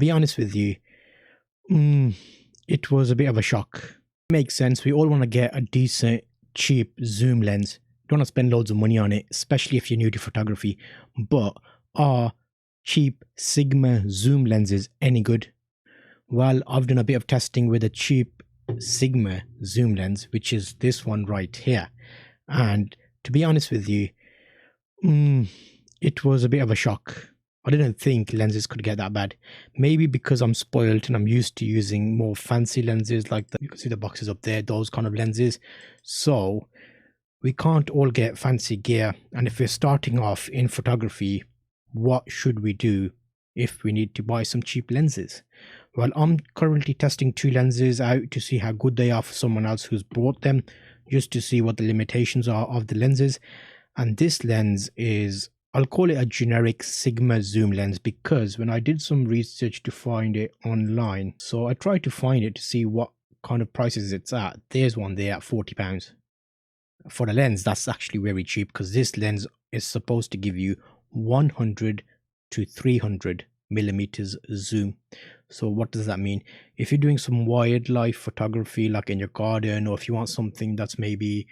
be honest with you, it was a bit of a shock. Makes sense. We all want to get a decent, cheap zoom lens. Don't want to spend loads of money on it, especially if you're new to photography. But are cheap Sigma zoom lenses any good? Well, I've done a bit of testing with a cheap Sigma zoom lens, which is this one right here. And to be honest with you, it was a bit of a shock. I didn't think lenses could get that bad. Maybe because I'm spoiled and I'm used to using more fancy lenses, like you can see the boxes up there, those kind of lenses. So we can't all get fancy gear. And if we're starting off in photography, what should we do if we need to buy some cheap lenses? Well, I'm currently testing 2 lenses out to see how good they are for someone else who's bought them, just to see what the limitations are of the lenses. And this lens is, I'll call it a generic Sigma zoom lens, because when I did some research to find it online, so I tried to find it to see what kind of prices it's at. There's one there at £40. For the lens, that's actually very cheap, because this lens is supposed to give you 100 to 300 millimeters zoom. So what does that mean? If you're doing some wildlife photography, like in your garden, or if you want something that's maybe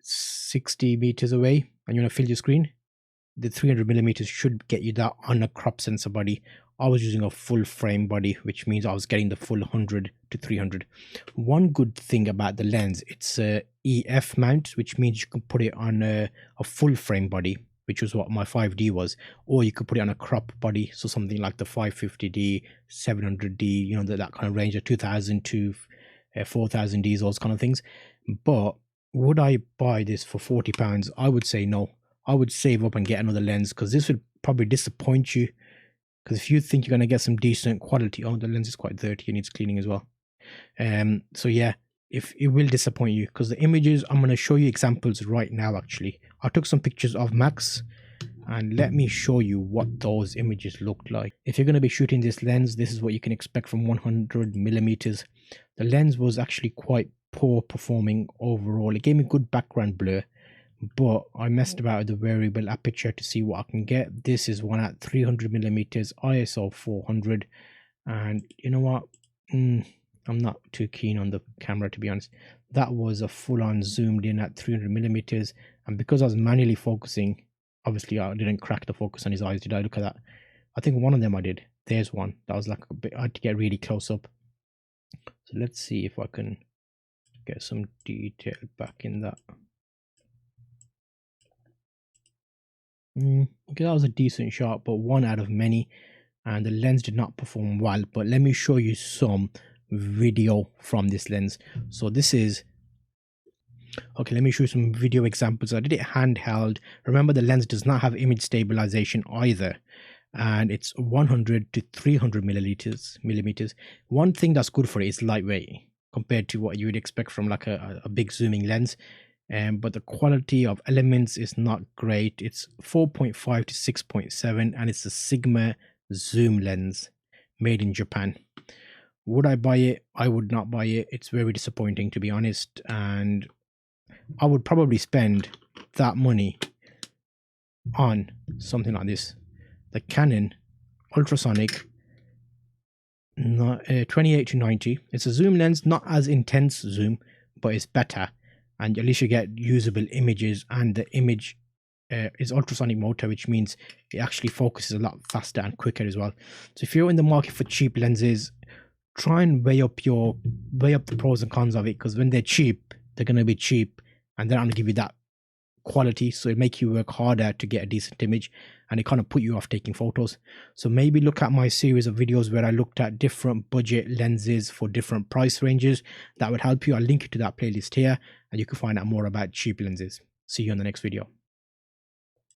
60 meters away and you want to fill your screen, the 300 millimeters should get you that on a crop sensor body. I was using a full frame body, which means I was getting the full 100 to 300. One good thing about the lens, it's a EF mount, which means you can put it on a full frame body, which was what my 5D was, or you could put it on a crop body, so something like the 550D, 700D, you know, that kind of range of 2000 to 4000Ds, those kind of things. But would I buy this for £40? I would say no. I would save up and get another lens, because this would probably disappoint you. Because if you think you're going to get some decent quality, oh, the lens is quite dirty, it needs cleaning as well. So yeah, if it will disappoint you, because the images, I'm going to show you examples right now. Actually, I took some pictures of Max, and let me show you what those images looked like. If you're going to be shooting this lens, this is what you can expect from 100 millimeters. The lens was actually quite poor performing overall. It gave me good background blur, but I messed about with the variable aperture to see what I can get. This is one at 300 millimeters, ISO 400, and you know what, I'm not too keen on the camera, to be honest. That was a full-on zoomed in at 300 millimeters, and because I was manually focusing, obviously I didn't crack the focus on his eyes. Did I? Look at that. I think one of them I did. There's one that was like a bit, I had to get really close up. So let's see if I can get some detail back in that. Okay, that was a decent shot, but one out of many, and the lens did not perform well. But let me show you some video from this lens. So this is, okay, let me show you some video examples. I did it handheld. Remember, the lens does not have image stabilization either, and it's 100 to 300 millimeters. One thing that's good for it is lightweight compared to what you would expect from like a big zooming lens. But the quality of elements is not great. It's 4.5 to 6.7, and it's a Sigma zoom lens made in Japan. Would I buy it? I would not buy it. It's very disappointing, to be honest, and I would probably spend that money on something like this, the Canon ultrasonic 28 to 90. It's a zoom lens, not as intense zoom, but it's better, and at least you get usable images, and the image is ultrasonic motor, which means it actually focuses a lot faster and quicker as well. So if you're in the market for cheap lenses, try and weigh up the pros and cons of it, because when they're cheap, they're going to be cheap, and they're not going to give you that quality, so it make you work harder to get a decent image, and it kind of put you off taking photos. So maybe look at my series of videos where I looked at different budget lenses for different price ranges. That would help you. I'll link you to that playlist here, and you can find out more about cheap lenses. See you on the next video.